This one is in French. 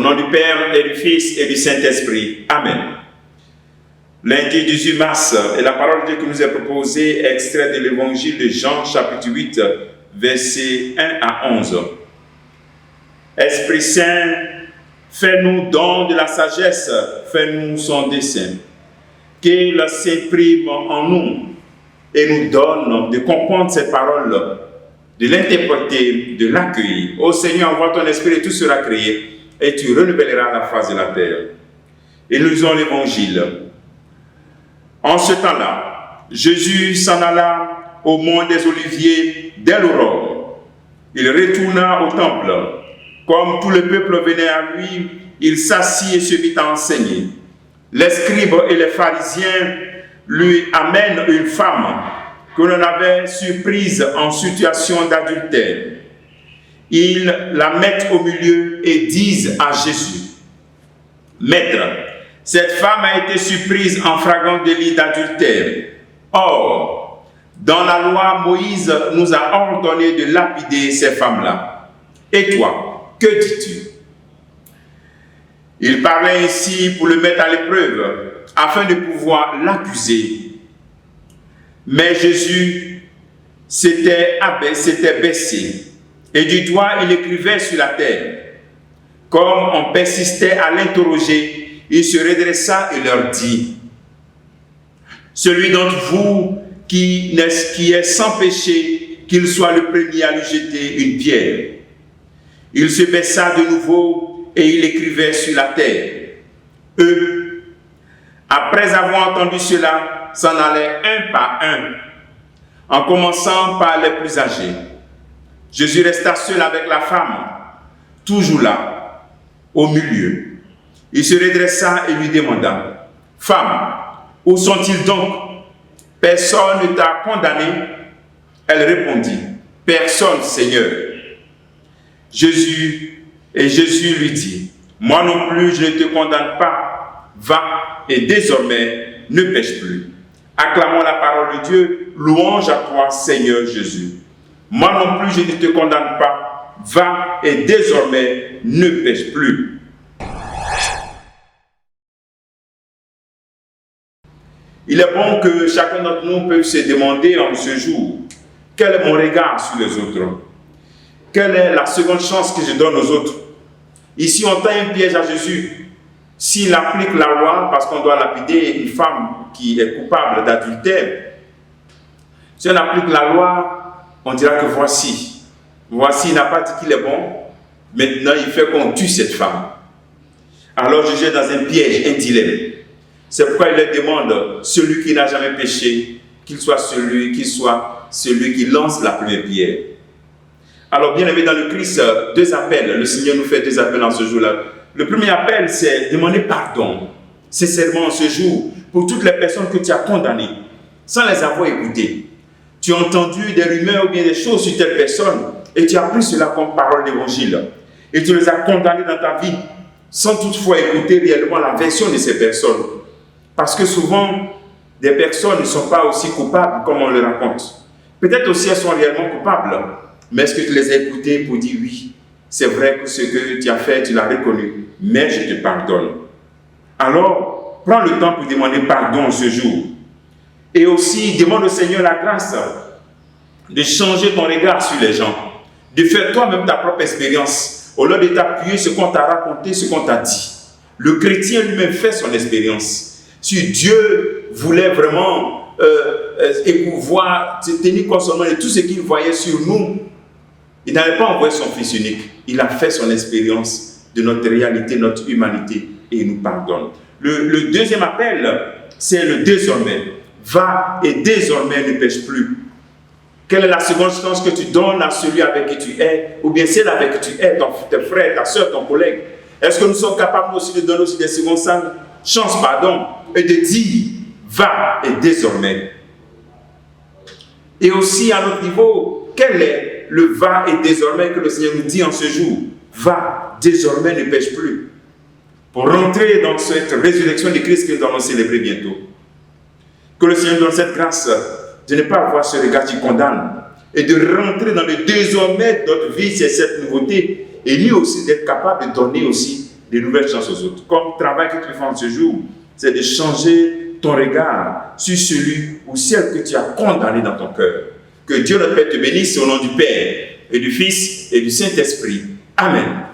nom du Père et du Fils et du Saint-Esprit. Amen. Lundi 18 mars, et la parole de Dieu qui nous est proposée est extrait de l'évangile de Jean, chapitre 8, versets 1 à 11. Esprit Saint, fais-nous don de la sagesse, fais-nous son dessein. Qu'il s'imprime en nous et nous donne de comprendre ces paroles, de l'interpréter, de l'accueillir. Ô Seigneur, envoie ton esprit et tout sera créé et tu renouvelleras la face de la terre. Et nous lisons l'évangile. En ce temps-là, Jésus s'en alla au mont des Oliviers dès l'aurore. Il retourna au temple. Comme tout le peuple venait à lui, il s'assit et se mit à enseigner. Les scribes et les pharisiens lui amènent une femme que l'on avait surprise en situation d'adultère. Ils la mettent au milieu et disent à Jésus: Maître, cette femme a été surprise en flagrant délit d'adultère. Or, dans la loi, Moïse nous a ordonné de lapider ces femmes-là. Et toi, que dis-tu? Il parlait ainsi pour le mettre à l'épreuve, afin de pouvoir l'accuser. Mais Jésus s'était baissé, et du doigt il écrivait sur la terre. Comme on persistait à l'interroger, il se redressa et leur dit: Celui d'entre vous qui est sans péché, qu'il soit le premier à lui jeter une pierre. Il se baissa de nouveau et il écrivait sur la terre. Eux, après avoir entendu cela, s'en allaient un par un, en commençant par les plus âgés. Jésus resta seul avec la femme, toujours là, au milieu. Il se redressa et lui demanda: Femme, où sont-ils donc? Personne ne t'a condamné? Elle répondit: Personne, Seigneur. Jésus lui dit: Moi non plus, je ne te condamne pas. Va et désormais ne pêche plus. Acclamons la parole de Dieu. Louange à toi, Seigneur Jésus. Moi non plus, je ne te condamne pas. Va et désormais ne pêche plus. Il est bon que chacun d'entre nous puisse se demander en ce jour: quel est mon regard sur les autres? Quelle est la seconde chance que je donne aux autres? Ici, on tend un piège à Jésus. S'il applique la loi, parce qu'on doit lapider une femme qui est coupable d'adultère, si on applique la loi, on dira que voici, il n'a pas dit qu'il est bon, maintenant il fait qu'on tue cette femme. Alors Jésus est dans un piège, un dilemme. C'est pourquoi il leur demande: celui qui n'a jamais péché, qu'il soit celui qui lance la première pierre. Alors, bien aimé dans le Christ, deux appels. Le Seigneur nous fait deux appels en ce jour-là. Le premier appel, c'est demander pardon, sincèrement en ce jour, pour toutes les personnes que tu as condamnées, sans les avoir écoutées. Tu as entendu des rumeurs ou bien des choses sur telle personne, et tu as pris cela comme parole d'évangile. Et tu les as condamnées dans ta vie, sans toutefois écouter réellement la version de ces personnes. Parce que souvent, des personnes ne sont pas aussi coupables comme on le raconte. Peut-être aussi elles sont réellement coupables. Mais est-ce que tu les as écoutées pour dire: oui, c'est vrai que ce que tu as fait, tu l'as reconnu, mais je te pardonne. Alors, prends le temps pour demander pardon ce jour. Et aussi, demande au Seigneur la grâce de changer ton regard sur les gens, de faire toi-même ta propre expérience, au lieu de t'appuyer sur ce qu'on t'a raconté, ce qu'on t'a dit. Le chrétien lui-même fait son expérience. Si Dieu voulait vraiment pouvoir tenir compte seulement de tout ce qu'il voyait sur nous, il n'avait pas envoyé son Fils unique. Il a fait son expérience de notre réalité, notre humanité, et il nous pardonne. Le deuxième appel, c'est le désormais. Va et désormais ne pêche plus. Quelle est la seconde chance que tu donnes à celui avec qui tu es, ou bien celle avec qui tu es, tes frères, ta soeur, ton collègue? Est-ce que nous sommes capables aussi de donner aussi des secondes chances, et de dire: va et désormais. Et aussi à notre niveau, quel est le va et désormais que le Seigneur nous dit en ce jour? Va, désormais ne pêche plus. Pour rentrer dans cette résurrection de Christ que nous allons célébrer bientôt. Que le Seigneur donne cette grâce de ne pas avoir ce regard qui condamne et de rentrer dans le désormais de notre vie, c'est cette nouveauté. Et lui aussi d'être capable de donner aussi de nouvelles chances aux autres. Comme travail que tu fais en ce jour, c'est de changer ton regard sur celui ou celle que tu as condamné dans ton cœur. Que Dieu notre Père te bénisse au nom du Père et du Fils et du Saint-Esprit. Amen.